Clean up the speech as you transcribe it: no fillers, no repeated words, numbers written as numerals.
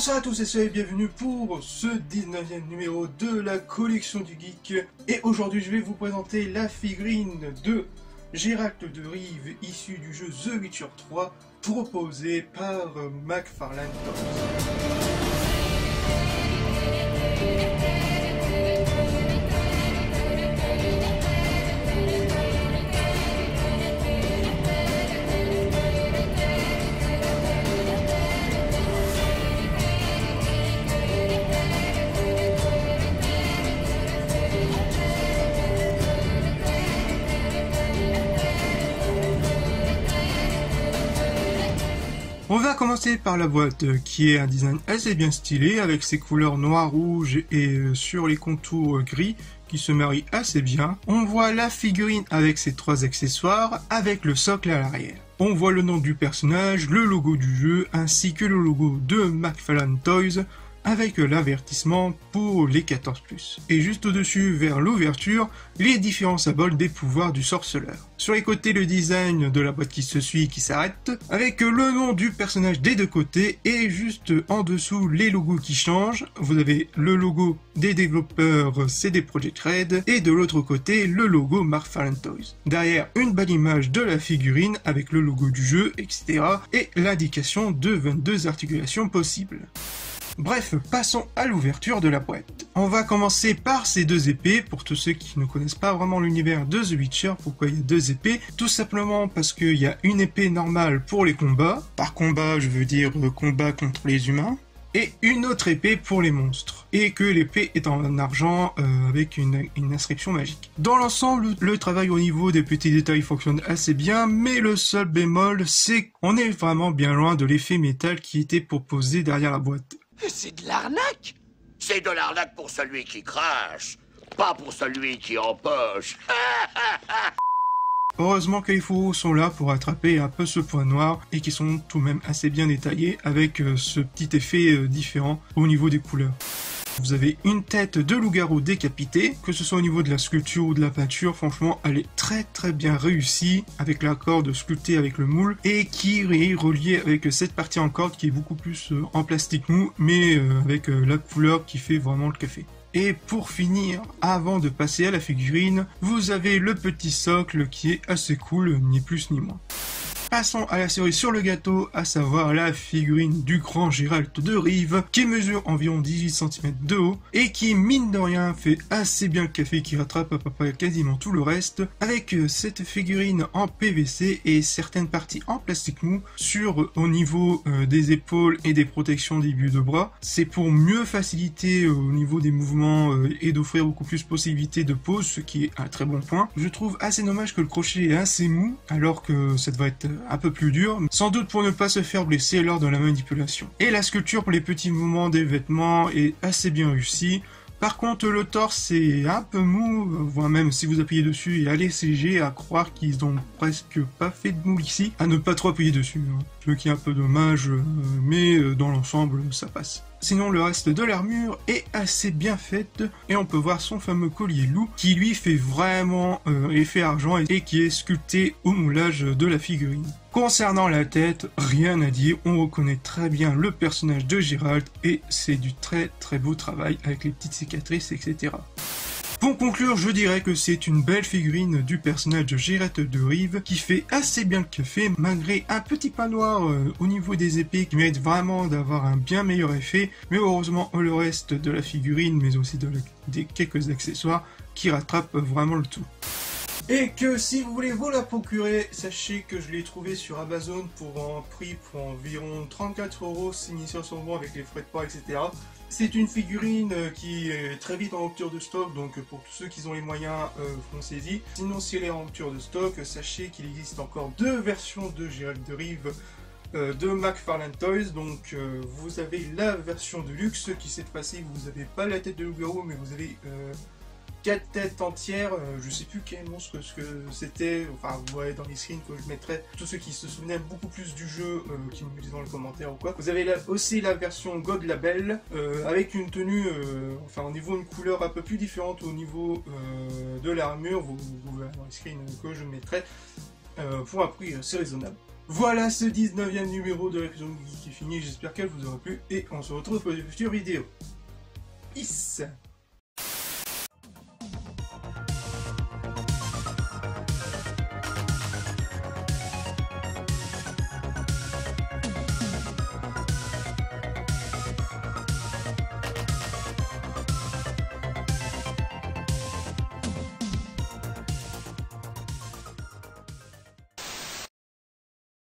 Bonsoir à tous et soyez bienvenus pour ce 19e numéro de la collection du geek. Et aujourd'hui je vais vous présenter la figurine de Geralt de Rive issue du jeu The Witcher 3 proposée par McFarlane Toys. On va commencer par la boîte qui est un design assez bien stylé avec ses couleurs noir, rouge et sur les contours gris qui se marient assez bien. On voit la figurine avec ses trois accessoires avec le socle à l'arrière. On voit le nom du personnage, le logo du jeu ainsi que le logo de McFarlane Toys avec l'avertissement pour les 14+. Et juste au-dessus, vers l'ouverture, les différents symboles des pouvoirs du sorceleur. Sur les côtés, le design de la boîte qui se suit, qui s'arrête, avec le nom du personnage des deux côtés, et juste en dessous, les logos qui changent. Vous avez le logo des développeurs CD Projekt Red, et de l'autre côté, le logo McFarlane Toys. Derrière, une belle image de la figurine, avec le logo du jeu, etc., et l'indication de 22 articulations possibles. Bref, passons à l'ouverture de la boîte. On va commencer par ces deux épées, pour tous ceux qui ne connaissent pas vraiment l'univers de The Witcher. Pourquoi il y a deux épées? Tout simplement parce qu'il y a une épée normale pour les combats, par combat je veux dire combat contre les humains, et une autre épée pour les monstres, et que l'épée est en argent avec une inscription magique. Dans l'ensemble, le travail au niveau des petits détails fonctionne assez bien, mais le seul bémol, c'est qu'on est vraiment bien loin de l'effet métal qui était proposé derrière la boîte. C'est de l'arnaque! C'est de l'arnaque pour celui qui crache, pas pour celui qui empoche. Heureusement que les fourreaux sont là pour attraper un peu ce point noir et qui sont tout de même assez bien détaillés avec ce petit effet différent au niveau des couleurs. Vous avez une tête de loup-garou décapité, que ce soit au niveau de la sculpture ou de la peinture, franchement elle est très bien réussie avec la corde sculptée avec le moule et qui est reliée avec cette partie en corde qui est beaucoup plus en plastique mou mais avec la couleur qui fait vraiment le café. Et pour finir, avant de passer à la figurine, vous avez le petit socle qui est assez cool, ni plus ni moins. Passons à la cerise sur le gâteau, à savoir la figurine du grand Geralt de Rive, qui mesure environ 18 cm de haut, et qui, mine de rien, fait assez bien le café, qui rattrape à peu près quasiment tout le reste, avec cette figurine en PVC et certaines parties en plastique mou, au niveau des épaules et des protections des débuts de bras. C'est pour mieux faciliter au niveau des mouvements et d'offrir beaucoup plus de possibilités de pose, ce qui est un très bon point. Je trouve assez dommage que le crochet est assez mou, alors que ça devrait être un peu plus dur, sans doute pour ne pas se faire blesser lors de la manipulation. Et la sculpture pour les petits mouvements des vêtements est assez bien réussie. Par contre, le torse est un peu mou, voire même si vous appuyez dessus, il est assez léger, à croire qu'ils ont presque pas fait de moule ici, à ne pas trop appuyer dessus, hein. Ce qui est un peu dommage, mais dans l'ensemble, ça passe. Sinon, le reste de l'armure est assez bien faite, et on peut voir son fameux collier loup, qui lui fait vraiment effet argent, et qui est sculpté au moulage de la figurine. Concernant la tête, rien à dire, on reconnaît très bien le personnage de Geralt, et c'est du très beau travail, avec les petites cicatrices, etc. Pour conclure, je dirais que c'est une belle figurine du personnage de Geralt de Rive qui fait assez bien le café malgré un petit point noir au niveau des épées qui mérite vraiment d'avoir un bien meilleur effet, mais heureusement le reste de la figurine mais aussi des quelques accessoires qui rattrapent vraiment le tout. Et que si vous voulez vous la procurer, sachez que je l'ai trouvé sur Amazon pour un prix pour environ 34 €, signé sur son bon avec les frais de port, etc. C'est une figurine qui est très vite en rupture de stock, donc pour tous ceux qui ont les moyens, foncez-y. Sinon, si elle est en rupture de stock, sachez qu'il existe encore deux versions de Geralt de Rive de McFarlane Toys. Donc vous avez la version de luxe qui cette fois-ci, vous n'avez pas la tête de loup-garou, mais vous avez 4 têtes entières, je sais plus quel monstre ce que c'était, enfin vous voyez dans les screens que je mettrai, tous ceux qui se souvenaient beaucoup plus du jeu, qui me disent dans le commentaire ou quoi. Vous avez aussi la version God Label, avec une tenue, enfin au niveau une couleur un peu plus différente au niveau de l'armure, vous verrez dans les screens que je mettrai, pour un prix assez raisonnable. Voilà ce 19e numéro de la Geek qui est fini, j'espère qu'elle vous aura plu et on se retrouve pour de futures vidéos. Peace.